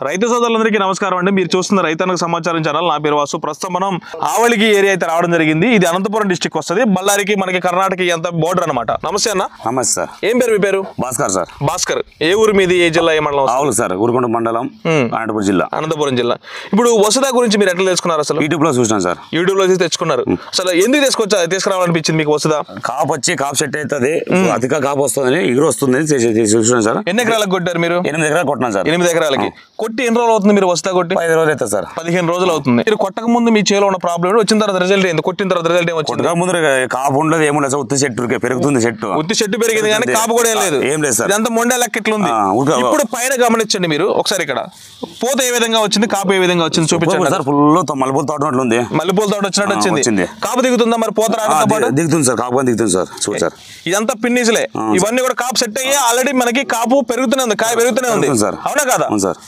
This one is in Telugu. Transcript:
రైతు సోదరులందరికీ నమస్కారం అండి. మీరు చూస్తున్న రైతన్నకు సమాచారం ఛానల్. నా పేరు వాసు. ప్రస్తుతం మనం ఆవళికి ఏరియా అయితే రావడం జరిగింది. ఇది అనంతపురం డిస్ట్రిక్ట్ వస్తుంది. బళ్ళారికి మనకి కర్ణాటక అంత బోర్డర్ అనమాట. నమస్తే అన్న. నమస్తే సార్. ఏం పేరు మీ పేరు? భాస్కర్ సార్. భాస్కర్. ఏ ఊరు మీది? ఏ జిల్లా? ఏ మండలం? ఆవులు సార్, ఊరుకొండ మండలం, అనంతపురం జిల్లా. అనంతపురం జిల్లా. ఇప్పుడు వసుదా గురించి మీరు ఎట్లా తెలుసుకున్నారు? అసలు యూట్యూబ్ లో చూసినాను సార్. యూట్యూబ్ లో తెచ్చుకున్నారు. అసలు ఎందుకు తీసుకురావాలనిపించింది మీకు వసుదా? కాపు వచ్చి కాపు సెట్ అవుతుంది, అధిక కాపు వస్తుంది, ఎగురు వస్తుంది చూసినాను సార్. ఎన్ని ఎకరాలకు కొట్టారు మీరు? 8 ఎకరాలు కొట్టినాను సార్. 8 ఎకరాలకి కొట్టి ఎన్ని రోజులు అవుతుంది? మీరు వసుదా కొట్టి 15 రోజులు అవుతుంది సార్. 15 రోజులు అవుతుంది. మీరు కొట్టక ముందు మీ చేలో ఉన్న ప్రాబ్లం వచ్చిన తర్వాత రిజల్ట్ ఏంది? కొట్టిన తర్వాత రిజల్ట్ ఏమి వచ్చింది? కొట్టక ముందు కాపు ఉండదు, ఏముండదు సార్. ఉత్తి చెట్టు పెరుగుతుంది, చెట్టు పెరిగింది కానీ కాపు కూడా ఏం లేదు సార్. ఇదంతా మొండే లెక్క ఎట్లుంది. ఇప్పుడు పైన గమనించండి మీరు ఒకసారి. ఇక్కడ పూత ఏ విధంగా వచ్చింది, కాపు ఏ విధంగా వచ్చింది చూపించండి సార్. ఫుల్ మల్లెపూల తోట ఉంది. మల్లెపూల తోట వచ్చినట్టు వచ్చింది. కాపు దిగుతుందా మరి? పూత దిగుతుంది సార్. కాపు దిగుతుంది సార్. చూడు సార్, ఇదంతా పిన్నీసులే. ఇవన్నీ కూడా కాపు సెట్ అయ్యి ఆల్రెడీ మనకి కాపు పెరుగుతూనే ఉంది, కాయ పెరుగుతూనే ఉంది. అవునా కదా? సార్.